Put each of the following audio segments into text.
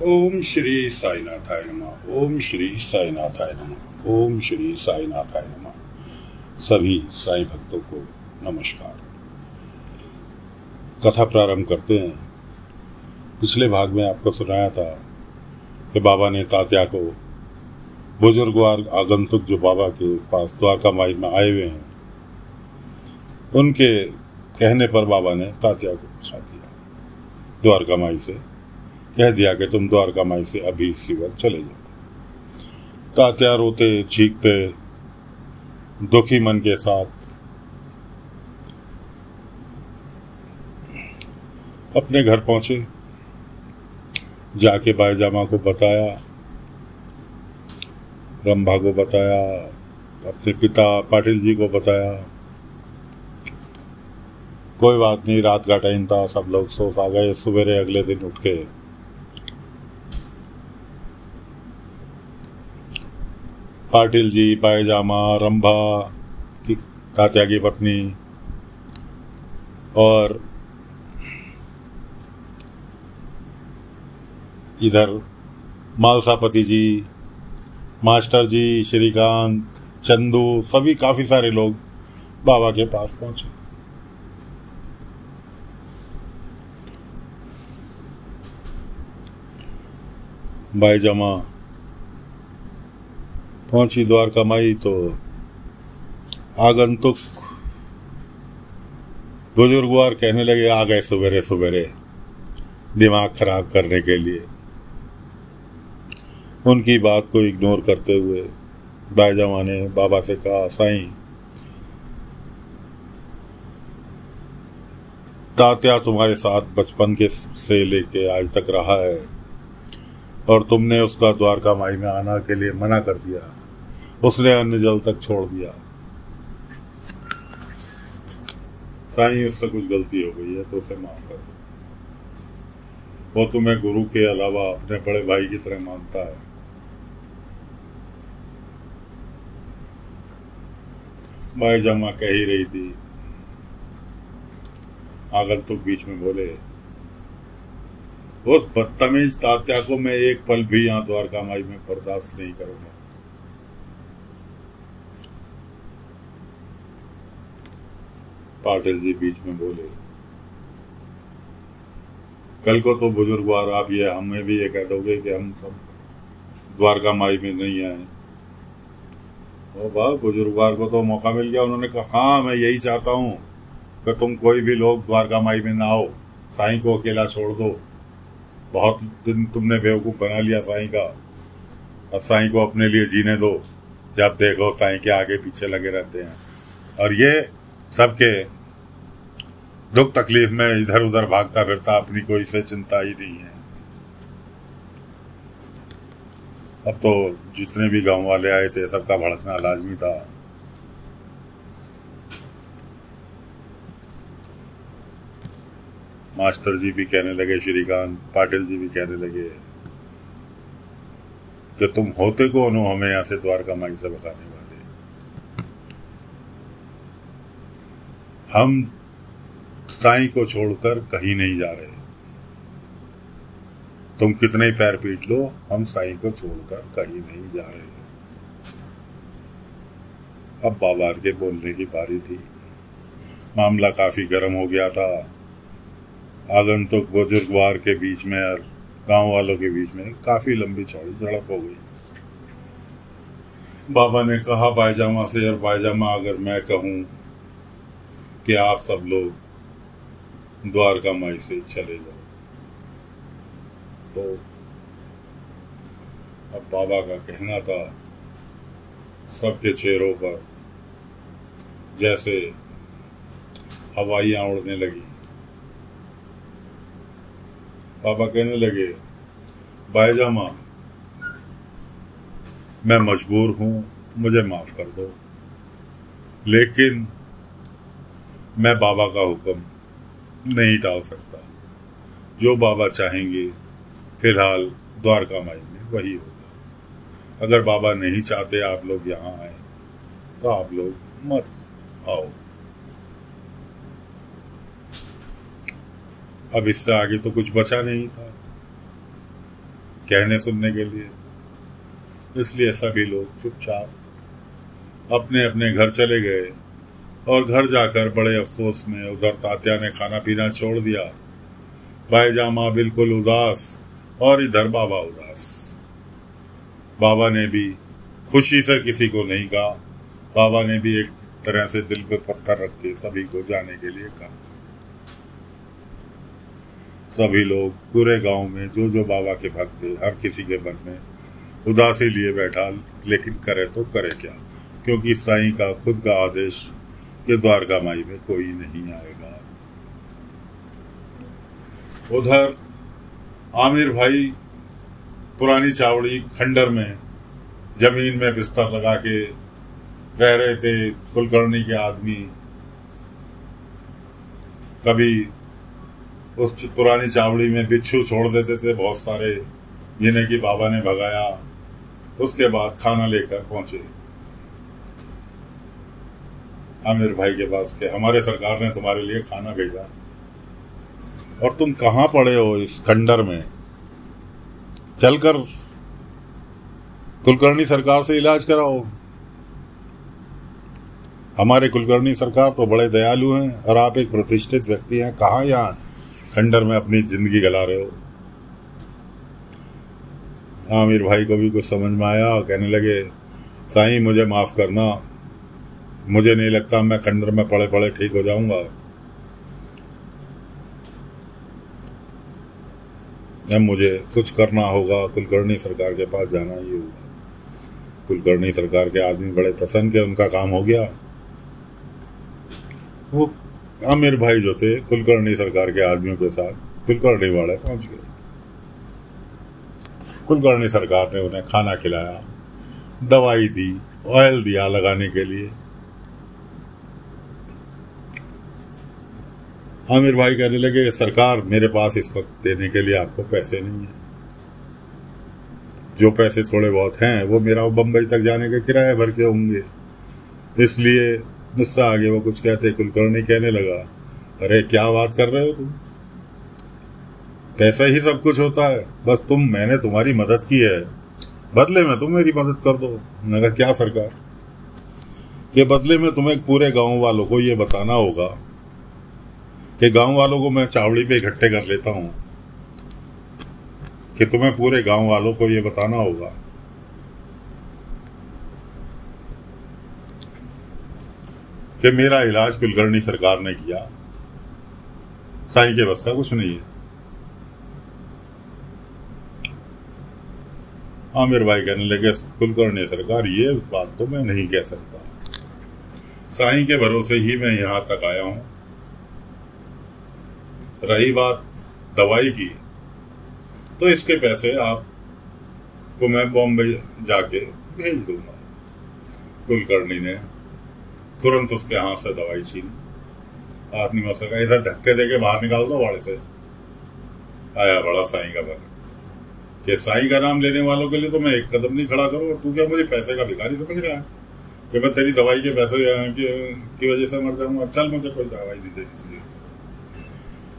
ओम श्री साईनाथाय नमः। ओम श्री साईनाथाय नमः। ओम श्री साईनाथाय नमः। सभी साईं भक्तों को नमस्कार। कथा प्रारंभ करते हैं। पिछले भाग में आपको सुनाया था कि बाबा ने तात्या को, बुजुर्गवार आगंतुक जो बाबा के पास द्वारका माई में आए हुए हैं, उनके कहने पर बाबा ने तात्या को पूछा दिया, द्वारका माई से कह दिया कि तुम द्वारका माई से अभी इसी वक्त चले जाओ। तात्या रोते चीखते दुखी मन के साथ अपने घर पहुंचे। जाके बाईजामा को बताया, रंभा को बताया, अपने पिता पाटिल जी को बताया। कोई बात नहीं, रात का टाइम था, सब लोग सो आ गए। सवेरे अगले दिन उठ के पाटिल जी, बाईजामा, रंभा की तात्या की पत्नी और इधर मालसापति जी, मास्टर जी, श्रीकांत, चंदू, सभी काफी सारे लोग बाबा के पास पहुंचे। बाईजामा पहुंची द्वारका माई तो आगंतुक बुजुर्गवार कहने लगे, आ गए सवेरे सवेरे दिमाग खराब करने के लिए। उनकी बात को इग्नोर करते हुए बाईजामा ने बाबा से कहा, साईं, तात्या तुम्हारे साथ बचपन के से लेके आज तक रहा है और तुमने उसका द्वारका माई में आना के लिए मना कर दिया। उसने अन्न जल तक छोड़ दिया। साईं, उससे कुछ गलती हो गई है तो उसे माफ कर दो। वो तुम्हें गुरु के अलावा अपने बड़े भाई की तरह मानता है। बाईजामा कह ही रही थी, आगंतुक बीच में बोले, उस बदतमीज तात्या को मैं एक पल भी यहां द्वारका माई में बर्दाश्त नहीं करूंगा। पाटिल जी बीच में बोले, कल को तो बुजुर्गवार आप ये हमें भी ये कह दोगे कि हम सब द्वारका माई में नहीं आए। ओ वाह, बुजुर्गवार को तो मौका मिल गया। उन्होंने कहा, हाँ, मैं यही चाहता हूं कि तुम कोई भी लोग द्वारका माई में ना आओ, साईं को अकेला छोड़ दो। बहुत दिन तुमने बेवकूफ बना लिया साईं का, अब साईं को अपने लिए जीने दो। जब देखो साईं के आगे पीछे लगे रहते हैं और ये सबके दुख तकलीफ में इधर उधर भागता फिरता, अपनी कोई से चिंता ही नहीं है। अब तो जितने भी गांव वाले आए थे सबका भड़कना लाजमी था। मास्टर जी भी कहने लगे, श्रीकांत, पाटिल जी भी कहने लगे कि तुम होते कौन हो हमें यहां से द्वारका माई से भगाने वाले। हम साईं को छोड़कर कहीं नहीं जा रहे। तुम कितने पैर पीट लो, हम साईं को छोड़कर कहीं नहीं जा रहे। अब बाबा के बोलने की बारी थी। मामला काफी गर्म हो गया था। आगंतुक बुजुर्गवार के बीच में और गांव वालों के बीच में काफी लंबी चौड़ी झड़प हो गई। बाबा ने कहा बाईजामा से, और बाईजामा, अगर मैं कहूं कि आप सब लोग द्वारका माई से चले जाओ तो अब बाबा का कहना था, सबके चेहरों पर जैसे हवाइयां उड़ने लगी। बाबा कहने लगे, बाईजामा, मैं मजबूर हूं, मुझे माफ कर दो, लेकिन मैं बाबा का हुक्म नहीं टाल सकता। जो बाबा चाहेंगे फिलहाल द्वारका माई में वही होगा। अगर बाबा नहीं चाहते आप लोग यहाँ आए तो आप लोग मत आओ। अब इससे आगे तो कुछ बचा नहीं था। कहने सुनने के लिए। इसलिए सभी लोग चुपचाप अपने अपने घर चले गए और घर जाकर बड़े अफसोस में उधर तात्या ने खाना पीना छोड़ दिया, भाईजामा बिल्कुल उदास और इधर बाबा उदास। बाबा ने भी खुशी से किसी को नहीं कहा, बाबा ने भी एक तरह से दिल पे पत्थर रख के सभी को जाने के लिए कहा। सभी लोग पूरे गांव में जो जो बाबा के भक्त थे, हर किसी के मन में उदासी लिए बैठा, लेकिन करे तो करे क्या, क्योंकि साईं का खुद का आदेश कि द्वारका माई में कोई नहीं आएगा। उधर आमिर भाई पुरानी चावड़ी खंडर में जमीन में बिस्तर लगा के रह रहे थे। कुलकर्णी के आदमी कभी उस पुरानी चावड़ी में बिच्छू छोड़ देते थे बहुत सारे, जिन्हें कि बाबा ने भगाया। उसके बाद खाना लेकर पहुंचे आमिर भाई के पास के हमारे सरकार ने तुम्हारे लिए खाना भेजा और तुम कहाँ पड़े हो इस खंडर में, चलकर कुलकर्णी सरकार से इलाज कराओ। हमारे कुलकर्णी सरकार तो बड़े दयालु हैं और आप एक प्रतिष्ठित व्यक्ति हैं, कहाँ यहाँ खंडर में अपनी जिंदगी गला रहे हो। आमिर भाई को भी कुछ समझ में आया और कहने लगे, साईं मुझे माफ करना, मुझे नहीं लगता मैं खंडर में पड़े पड़े ठीक हो जाऊंगा। अब मुझे कुछ करना होगा, कुलकर्णी सरकार के पास जाना ही होगा। कुलकर्णी सरकार के आदमी बड़े प्रसन्न के, उनका काम हो गया। वो आमिर भाई जो थे कुलकर्णी सरकार के आदमियों के साथ कुलकर्णी वाले पहुंच गए। कुलकर्णी सरकार ने उन्हें खाना खिलाया, दवाई दी, ऑयल दिया लगाने के लिए। आमिर भाई कहने लगे, सरकार मेरे पास इस वक्त देने के लिए आपको पैसे नहीं है, जो पैसे थोड़े बहुत हैं वो मेरा बंबई तक जाने के किराए भर के होंगे, इसलिए मुझसे आगे वो कुछ कहते। कुलकर्णी कहने लगा, अरे क्या बात कर रहे हो तुम, पैसा ही सब कुछ होता है, बस मैंने तुम्हारी मदद की है, बदले में तुम मेरी मदद कर दो। मैंने कहा क्या सरकार, के बदले में तुम्हें पूरे गांव वालों को ये बताना होगा कि गांव वालों को मैं चावड़ी पे इकट्ठे कर लेता हूं, कि तुम्हें पूरे गांव वालों को ये बताना होगा कि मेरा इलाज कुलकर्णी सरकार ने किया, साईं के बस का कुछ नहीं है। आमिर भाई कहने लगे, कुलकर्णी सरकार ये बात तो मैं नहीं कह सकता, साईं के भरोसे ही मैं यहां तक आया हूं। रही बात दवाई की, तो इसके पैसे आपको मैं बॉम्बे जाके भेज दूंगा। कुलकर्णी ने तुरंत उसके हाथ से दवाई छीनी। आदमी में सका ऐसा धक्के देके बाहर निकाल दो वाड़े से। आया बड़ा साईं का भक्त कि साईं का नाम लेने वालों के लिए तो मैं एक कदम नहीं खड़ा करूं, और तू क्या मुझे पैसे का भिखारी समझ रहा है कि मैं तेरी दवाई के पैसे की वजह से मर जाऊंगा, चल मुझे कोई दवाई नहीं देनी चाहिए।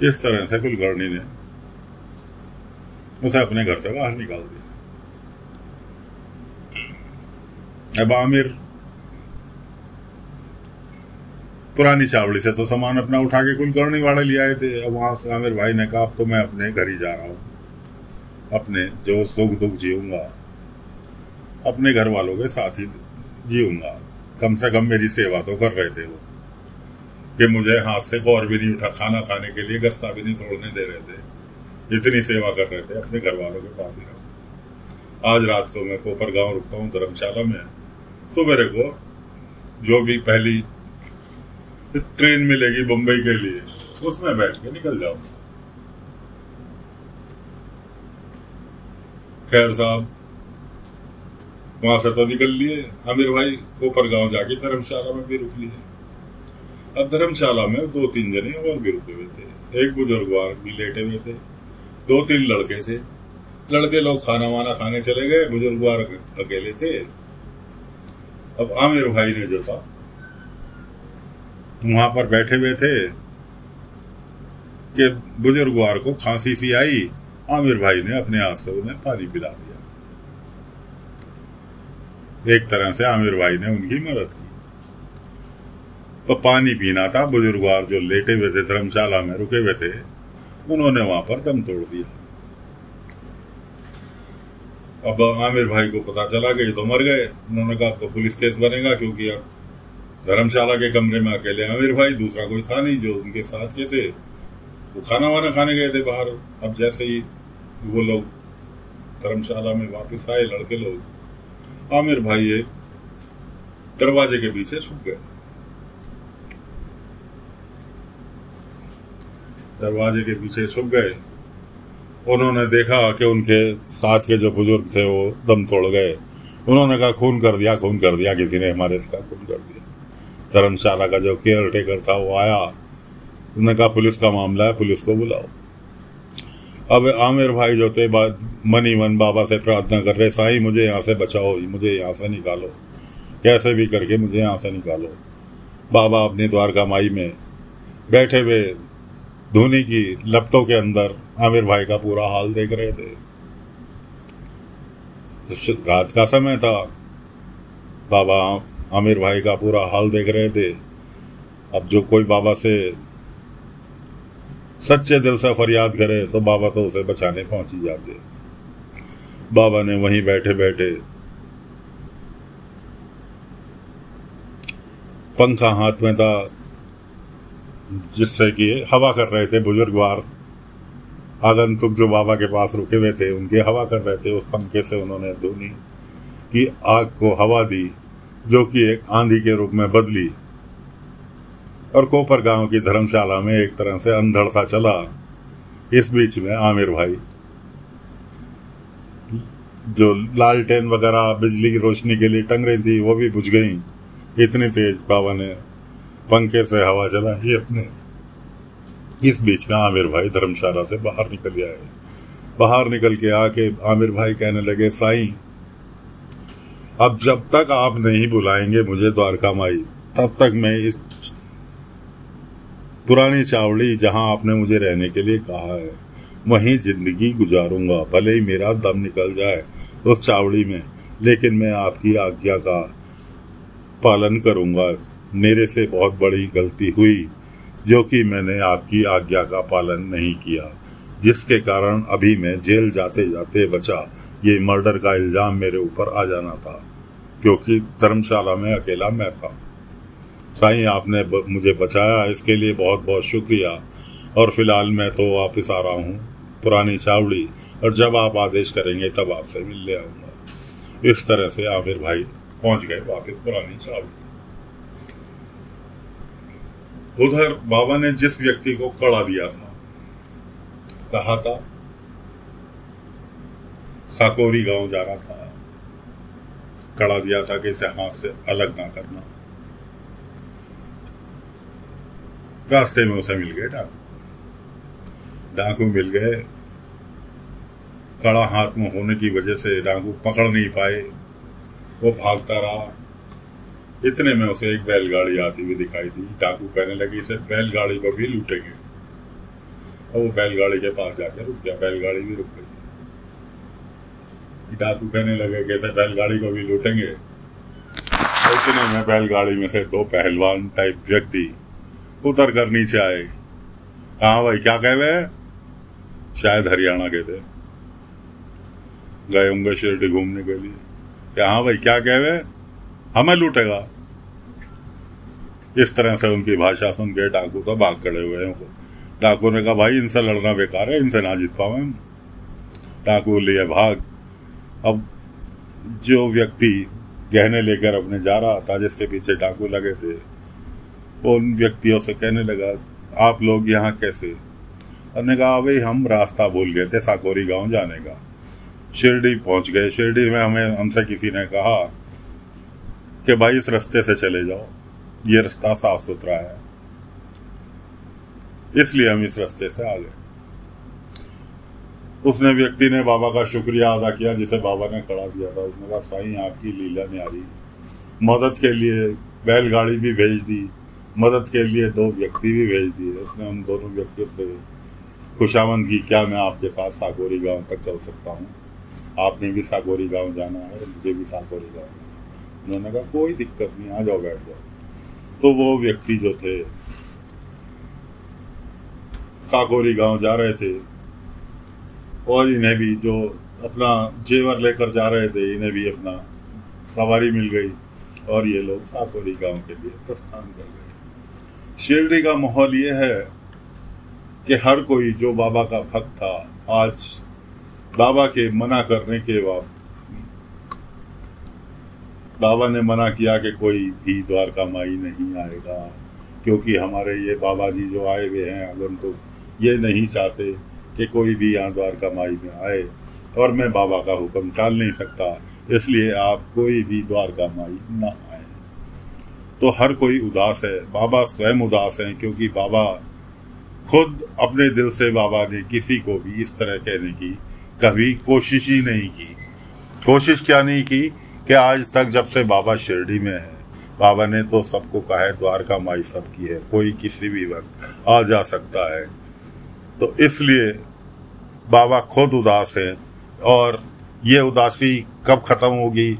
इस तरह से कुलकर्णी ने उसे अपने घर से बाहर निकाल दिया। अब आमिर पुरानी चावड़ी से तो सामान अपना उठा के कुलकर्णी वाले ले आए थे। अब वहां से आमिर भाई ने कहा, अब तो मैं अपने घर ही जा रहा हूं, अपने जो सुख दुख जीऊंगा अपने घर वालों के साथ ही जीऊंगा। कम से कम मेरी सेवा तो कर रहे थे वो, कि मुझे हाथ से और भी नहीं उठा, खाना खाने के लिए गस्ता भी नहीं तोड़ने दे रहे थे, इतनी सेवा कर रहे थे। अपने घर वालों के पास ही रहूं। आज रात को मैं कोपर गांव रुकता हूँ धर्मशाला में, सुबह को जो भी पहली ट्रेन मिलेगी मुंबई के लिए उसमें बैठ के निकल जाऊंगा। खैर साहब वहां से तो निकल लिए। आमिर भाई कोपर गांव जाके धर्मशाला में भी रुक लिए। अब धर्मशाला में 2-3 जने और भी रुके हुए थे, एक बुजुर्गवार भी लेटे हुए थे, 2-3 लड़के थे। लड़के लोग खाना वाना खाने चले गए, बुजुर्गवार अकेले थे। अब आमिर भाई ने जो था वहां पर बैठे हुए थे कि बुजुर्गवार को खांसी सी आई आमिर भाई ने अपने हाथ से उन्हें पानी पिला दिया। एक तरह से आमिर भाई ने उनकी मदद की। तो पानी पीना था, बुजुर्गवार जो लेटे हुए थे धर्मशाला में रुके हुए थे, उन्होंने वहां पर दम तोड़ दिया। अब आमिर भाई को पता चला कि ये तो मर गए। उन्होंने कहा तो पुलिस केस बनेगा, क्योंकि अब धर्मशाला के कमरे में अकेले आमिर भाई, दूसरा कोई था नहीं। जो उनके साथ के थे वो खाना वाना खाने गए थे बाहर। अब जैसे ही वो लोग धर्मशाला में वापस आए, लड़के लोग, आमिर भाई एक दरवाजे के पीछे छुप गए। दरवाजे के पीछे छुप गए। उन्होंने देखा कि उनके साथ के जो बुजुर्ग थे वो दम तोड़ गए। उन्होंने कहा खून कर दिया, खून कर दिया, किसी ने हमारे इसका खून कर दिया। धर्मशाला का जो केयर टेकर था वो आया। उन्होंने कहा पुलिस का मामला है, पुलिस को बुलाओ। अब आमिर भाई जो थे मनी मन बाबा से प्रार्थना कर रहे, साईं मुझे यहाँ से बचाओ, मुझे यहाँ से निकालो, कैसे भी करके मुझे यहाँ से निकालो। बाबा अपनी द्वारका माई में बैठे हुए धुनी की लपटों के अंदर आमिर भाई का पूरा हाल देख रहे थे। रात का समय था, बाबा आमिर भाई का पूरा हाल देख रहे थे। अब जो कोई बाबा से सच्चे दिल से फरियाद करे तो बाबा तो उसे बचाने पहुंच ही जाते। बाबा ने वहीं बैठे बैठे पंखा हाथ में था, जिससे कि हवा कर रहे थे बुजुर्गवार आगंतुक जो बाबा के पास रुके हुए थे, उनके हवा कर रहे थे। उस पंखे से उन्होंने धुनी की आग को हवा दी, जो कि एक आंधी के रूप में बदली और कोपर गांव की धर्मशाला में एक तरह से अंधड़ सा चला। इस बीच में आमिर भाई जो लालटेन वगैरह बिजली की रोशनी के लिए टंग रही थी वो भी बुझ गई। इतनी तेज बाबा ने पंखे से हवा चलाई अपने। इस बीच में आमिर भाई धर्मशाला से बाहर निकल आए। बाहर निकल के आके आमिर भाई कहने लगे, साईं अब जब तक आप नहीं बुलाएंगे मुझे द्वारका माई, तब तक मैं इस पुरानी चावड़ी जहां आपने मुझे रहने के लिए कहा है वहीं जिंदगी गुजारूंगा। भले ही मेरा दम निकल जाए उस चावड़ी में, लेकिन मैं आपकी आज्ञा का पालन करूंगा। मेरे से बहुत बड़ी गलती हुई जो कि मैंने आपकी आज्ञा का पालन नहीं किया, जिसके कारण अभी मैं जेल जाते जाते बचा। ये मर्डर का इल्जाम मेरे ऊपर आ जाना था, क्योंकि धर्मशाला में अकेला मैं था। साईं आपने मुझे बचाया, इसके लिए बहुत बहुत शुक्रिया। और फिलहाल मैं तो वापस आ रहा हूँ पुरानी चावड़ी, और जब आप आदेश करेंगे तब आपसे मिलने आऊंगा। इस तरह से आमिर भाई पहुंच गए वापस पुरानी चावड़ी। उधर बाबा ने जिस व्यक्ति को कड़ा दिया था, कहा था साकोरी गांव जाना था, कड़ा दिया था कि इसे हाथ से अलग ना करना। रास्ते में उसे मिल गए डाकू मिल गए। कड़ा हाथ में होने की वजह से डाकू पकड़ नहीं पाए, वो भागता रहा। इतने में उसे एक बैलगाड़ी आती हुई दिखाई दी। डाकू कहने लगे इसे बैलगाड़ी को भी लूटेंगे, और वो बैलगाड़ी के पास जाकर रुक गया। बैलगाड़ी भी रुक गई। डाकू कहने लगे कि इसे बैलगाड़ी को भी लूटेंगे। इतने में बैलगाड़ी में से दो पहलवान टाइप व्यक्ति उतर कर नीचे आए। हाँ भाई क्या कहे हुए? शायद हरियाणा के थे, गए होंगे शिरडी घूमने के लिए। क्या हाँ भाई क्या कहे हुए? हमें लूटेगा। इस तरह से उनकी भाषा सुन के डाकू तो भाग खड़े हुए हैं। डाकू ने कहा भाई इनसे लड़ना बेकार है, इनसे ना जीत पावे। डाकू लिए भाग। अब जो व्यक्ति गहने लेकर अपने जा रहा था, जिसके पीछे डाकू लगे थे, वो उन व्यक्तियों से कहने लगा आप लोग यहाँ कैसे? उन्होंने कहा भाई हम रास्ता भूल गए थे साकोरी गांव जाने का, शिरडी पहुंच गए। शिरडी में हमसे किसी ने कहा कि भाई इस रास्ते से चले जाओ, ये रास्ता साफ सुथरा है, इसलिए हम इस रास्ते से आ गए। उसने व्यक्ति ने बाबा का शुक्रिया अदा किया जिसे बाबा ने कड़ा दिया था। उसने कहा साईं आपकी लीला न्यारी, मदद के लिए बैलगाड़ी भी भेज दी, मदद के लिए दो व्यक्ति भी भेज दिए। उसने उन दोनों व्यक्तियों से खुशावंत की, क्या मैं आपके साथ साकोरी गांव तक चल सकता हूँ? आपने भी साकोरी गांव जाना है, मुझे भी साकोरी गांव जाना है। उन्होंने कहा कोई दिक्कत नहीं, आ जाओ, बैठ जाओ। तो वो व्यक्ति जो थे साकोरी गांव जा रहे थे, और इन्हें भी जो अपना जेवर लेकर जा रहे थे, इन्हें भी अपना सवारी मिल गई और ये लोग साकोरी गांव के लिए प्रस्थान कर गए। शिरडी का माहौल ये है कि हर कोई जो बाबा का भक्त था, आज बाबा के मना करने के बाद, बाबा ने मना किया कि कोई भी द्वारका माई नहीं आएगा, क्योंकि हमारे ये बाबा जी जो आए हुए हैं आगंतुक, ये नहीं चाहते कि कोई भी यहाँ द्वारका माई में आए, और मैं बाबा का हुक्म टाल नहीं सकता, इसलिए आप कोई भी द्वारका माई ना आए। तो हर कोई उदास है, बाबा स्वयं उदास हैं, क्योंकि बाबा खुद अपने दिल से, बाबा ने किसी को भी इस तरह कहने की कभी कोशिश ही नहीं की। कोशिश क्या नहीं की कि आज तक जब से बाबा शिरडी में है, बाबा ने तो सबको कहा है द्वारका माई सबकी है, कोई किसी भी वक्त आ जा सकता है। तो इसलिए बाबा खुद उदास है, और ये उदासी कब खत्म होगी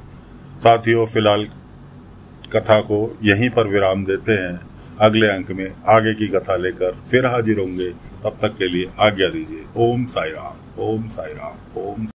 साथियों? फिलहाल कथा को यहीं पर विराम देते हैं। अगले अंक में आगे की कथा लेकर फिर हाजिर होंगे। तब तक के लिए आज्ञा दीजिए। ओम साई राम, ओम साई राम, ओम।